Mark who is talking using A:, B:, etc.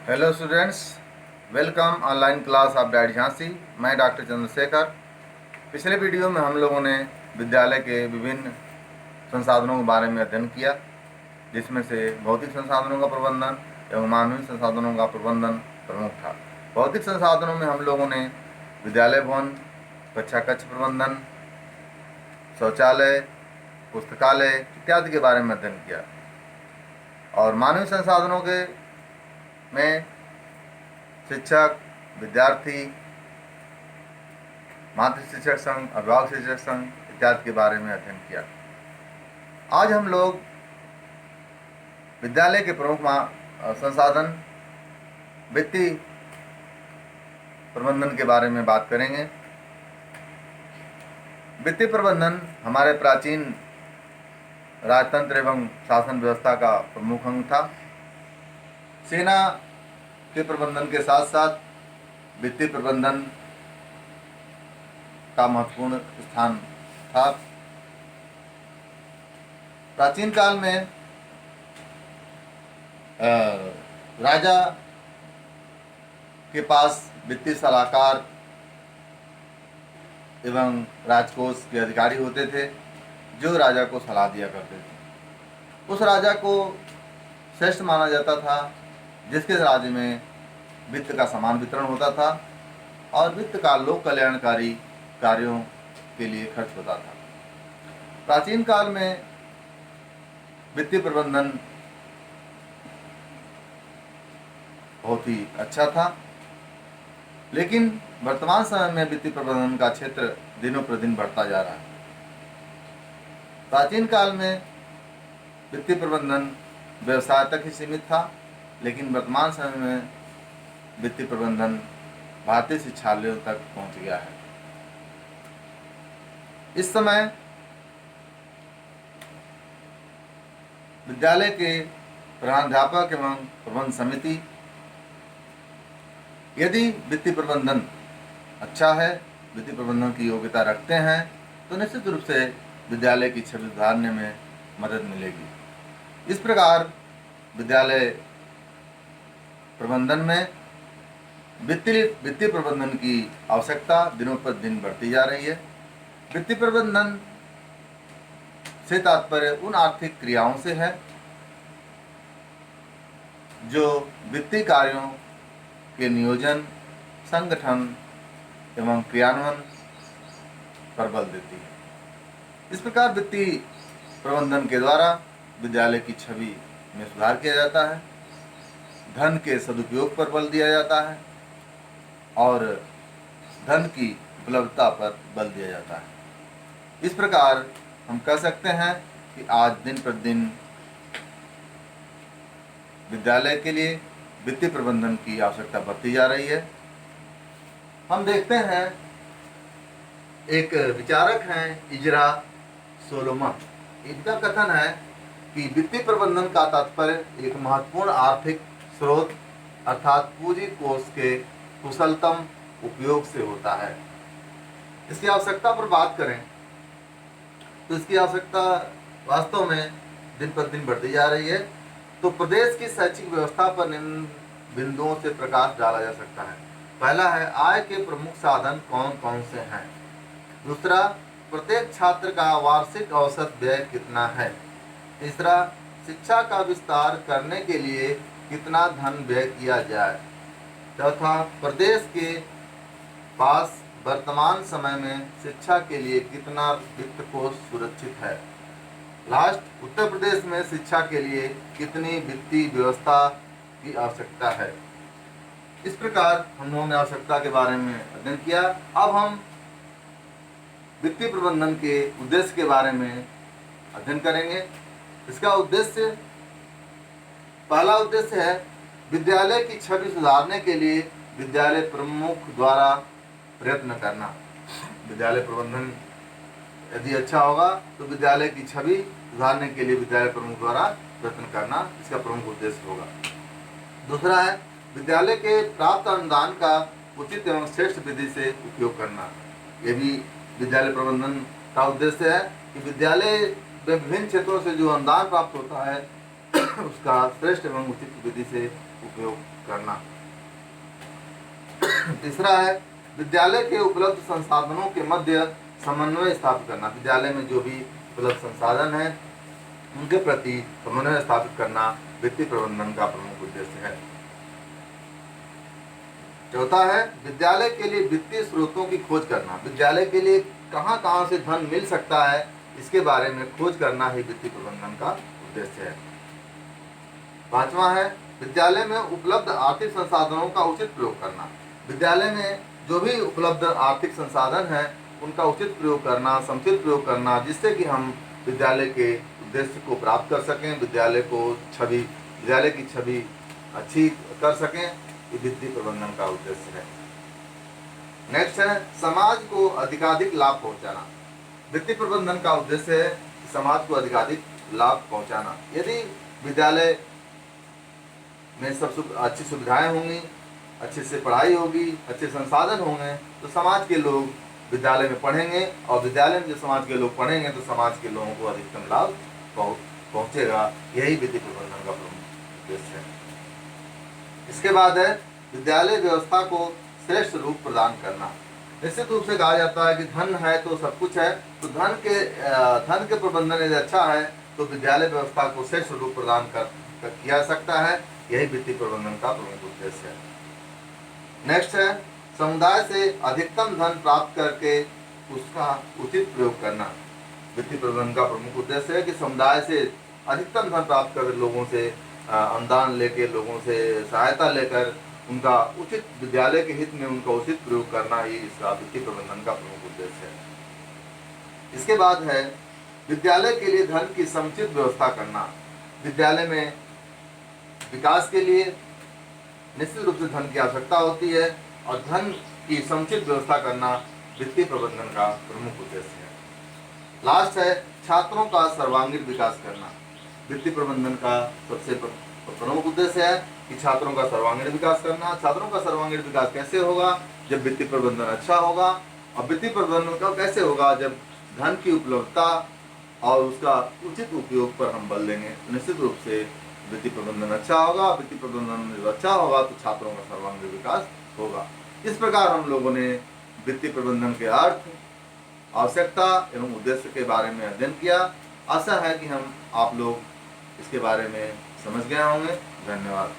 A: Hello students, welcome online class of diet Jhansi. मैं doctor Chandrashekhar. पिछले video में हम लोगों ने विद्यालय के विभिन्न संसाधनों के बारे में अध्ययन किया, जिसमें से भौतिक संसाधनों का प्रबंधन एवं मानवीय संसाधनों का प्रबंधन प्रमुख था। भौतिक संसाधनों में हम लोगों ने विद्यालय भवन, कक्षा कक्ष प्रबंधन, शौचालय, पुस्तकालय इत्यादि के बारे में अध्ययन किया। और मानवीय संसाधनों के में शिक्षक, विद्यार्थी, मातृ शिक्षक संघ, अभिभावक शिक्षक संघ इत्यादि के बारे में अध्ययन किया। आज हम लोग विद्यालय के प्रमुख संसाधन वित्तीय प्रबंधन के बारे में बात करेंगे। वित्तीय प्रबंधन हमारे प्राचीन राजतंत्र एवं शासन व्यवस्था का प्रमुख अंग था। सेना के प्रबंधन के साथ साथ वित्तीय प्रबंधन का महत्वपूर्ण स्थान था। प्राचीन काल में राजा के पास वित्तीय सलाहकार एवं राजकोष के अधिकारी होते थे, जो राजा को सलाह दिया करते थे। उस राजा को श्रेष्ठ माना जाता था, जिसके राज्य में वित्त का समान वितरण होता था और वित्त का लोक कल्याणकारी कार्यों के लिए खर्च होता था। प्राचीन काल में वित्तीय प्रबंधन बहुत ही अच्छा था, लेकिन वर्तमान समय में वित्तीय प्रबंधन का क्षेत्र दिनों प्रतिदिन बढ़ता जा रहा है। प्राचीन काल में वित्तीय प्रबंधन व्यवसाय तक ही सीमित था, लेकिन वर्तमान समय में वित्तीय प्रबंधन भारतीय शिक्षालयों तक पहुंच गया है। इस समय विद्यालय के प्रधानाध्यापक एवं प्रबंध समिति यदि वित्तीय प्रबंधन अच्छा है, वित्तीय प्रबंधन की योग्यता रखते हैं, तो निश्चित रूप से विद्यालय की छवि सुधारने में मदद मिलेगी। इस प्रकार विद्यालय प्रबंधन में वित्तीय प्रबंधन की आवश्यकता दिनों पर दिन बढ़ती जा रही है। वित्तीय प्रबंधन से तात्पर्य उन आर्थिक क्रियाओं से है जो वित्तीय कार्यों के नियोजन, संगठन एवं क्रियान्वयन पर बल देती है। इस प्रकार वित्तीय प्रबंधन के द्वारा विद्यालय की छवि में सुधार किया जाता है, धन के सदुपयोग पर बल दिया जाता है और धन की उपलब्धता पर बल दिया जाता है। इस प्रकार हम कह सकते हैं कि आज दिन प्रतिदिन विद्यालय के लिए वित्तीय प्रबंधन की आवश्यकता बढ़ती जा रही है। हम देखते हैं, एक विचारक हैं इजरा सोलोमन, इनका कथन है कि वित्तीय प्रबंधन का तात्पर्य एक महत्वपूर्ण आर्थिक स्रोत अर्थात पूंजी कोष के कुशलतम उपयोग से होता है। इसकी आवश्यकता पर बात करें तो इसकी आवश्यकता वास्तव में दिन प्रतिदिन बढ़ती जा रही है। तो प्रदेश की शैक्षिक व्यवस्था पर निम्न बिंदुओं से प्रकाश डाला जा सकता है। पहला है, आय के प्रमुख साधन कौन कौन से हैं। दूसरा, प्रत्येक छात्र का वार्षिक औसत व्यय कितना है। तीसरा, शिक्षा का विस्तार करने के लिए कितना धन व्यय किया जाए। चौथा, प्रदेश के पास वर्तमान समय में शिक्षा के लिए कितना वित्त कोष सुरक्षित है। लास्ट, उत्तर प्रदेश में शिक्षा के लिए कितनी वित्तीय व्यवस्था की आवश्यकता है। इस प्रकार हम लोगों ने आवश्यकता के बारे में अध्ययन किया। अब हम वित्तीय प्रबंधन के उद्देश्य के बारे में अध्ययन करेंगे। इसका उद्देश्य, पहला उद्देश्य है विद्यालय की छवि सुधारने के लिए विद्यालय प्रमुख द्वारा प्रयत्न करना। विद्यालय प्रबंधन यदि अच्छा होगा तो विद्यालय की छवि सुधारने के लिए विद्यालय प्रमुख द्वारा प्रयत्न करना इसका प्रमुख उद्देश्य होगा। दूसरा है विद्यालय के प्राप्त अनुदान का उचित एवं श्रेष्ठ विधि से उपयोग करना। ये भी विद्यालय प्रबंधन का उद्देश्य है कि विद्यालय में विभिन्न क्षेत्रों से जो अनुदान प्राप्त होता है उसका श्रेष्ठ एवं उचित विधि से उपयोग करना। तीसरा है विद्यालय के उपलब्ध संसाधनों के मध्य समन्वय स्थापित करना। विद्यालय में जो भी उपलब्ध संसाधन हैं उनके प्रति समन्वय स्थापित करना वित्तीय प्रबंधन का प्रमुख उद्देश्य है। चौथा है विद्यालय के लिए वित्तीय स्रोतों की खोज करना। विद्यालय के लिए कहाँ कहाँ से धन मिल सकता है इसके बारे में खोज करना ही वित्तीय प्रबंधन का उद्देश्य है। पांचवा है विद्यालय में उपलब्ध आर्थिक संसाधनों का उचित प्रयोग करना। विद्यालय में जो भी उपलब्ध आर्थिक संसाधन है उनका उचित प्रयोग करना, समुचित प्रयोग करना, जिससे कि हम विद्यालय के उद्देश्य को प्राप्त कर सकें, विद्यालय की छवि अच्छी कर सकें, ये वित्तीय प्रबंधन का उद्देश्य है। नेक्स्ट है समाज को अधिकाधिक लाभ पहुंचाना। वित्तीय प्रबंधन का उद्देश्य है समाज को अधिकाधिक लाभ पहुंचाना। यदि विद्यालय में सब अच्छी सुविधाएं होंगी, अच्छे से पढ़ाई होगी, अच्छे संसाधन होंगे तो समाज के लोग विद्यालय में पढ़ेंगे, और विद्यालय में जो समाज के लोग पढ़ेंगे तो समाज के लोगों को अधिकतम लाभ पहुंचेगा। यही वित्तीय प्रबंधन का प्रमुख उद्देश्य है। इसके बाद है विद्यालय व्यवस्था को श्रेष्ठ रूप प्रदान करना। निश्चित रूप से कहा जाता है कि धन है तो सब कुछ है, तो धन के प्रबंधन यदि अच्छा है तो विद्यालय व्यवस्था को श्रेष्ठ रूप प्रदान किया जा सकता है। यही वित्तीय प्रबंधन का प्रमुख उद्देश्य है। नेक्स्ट है समुदाय से अधिकतम धन प्राप्त करके उसका उचित प्रयोग करना। वित्तीय प्रबंधन का प्रमुख उद्देश्य है कि समुदाय से अधिकतम धन प्राप्त कर लोगों से अनुदान लेके, लोगों से सहायता लेकर उनका उचित विद्यालय के हित में उनका उचित प्रयोग करना ही इसका वित्तीय प्रबंधन का प्रमुख उद्देश्य है। इसके बाद है विद्यालय के लिए धन की समुचित व्यवस्था करना। विद्यालय में विकास के लिए निश्चित रूप से धन की आवश्यकता होती है, और धन की समुचित व्यवस्था करना वित्तीय प्रबंधन का प्रमुख उद्देश्य है। लास्ट है छात्रों का सर्वांगीण विकास करना। वित्तीय प्रबंधन का सबसे प्रमुख उद्देश्य है कि छात्रों का सर्वांगीण विकास करना। छात्रों का सर्वांगीण विकास कैसे होगा? जब वित्तीय प्रबंधन अच्छा होगा। और वित्तीय प्रबंधन का कैसे होगा? जब धन की उपलब्धता और उसका उचित उपयोग पर हम बल देंगे तो निश्चित रूप से वित्तीय प्रबंधन अच्छा होगा। वित्तीय प्रबंधन जब अच्छा होगा तो छात्रों का सर्वांगीण विकास होगा। इस प्रकार हम लोगों ने वित्तीय प्रबंधन के अर्थ, आवश्यकता एवं उद्देश्य के बारे में अध्ययन किया। आशा है कि आप लोग इसके बारे में समझ गए होंगे। धन्यवाद।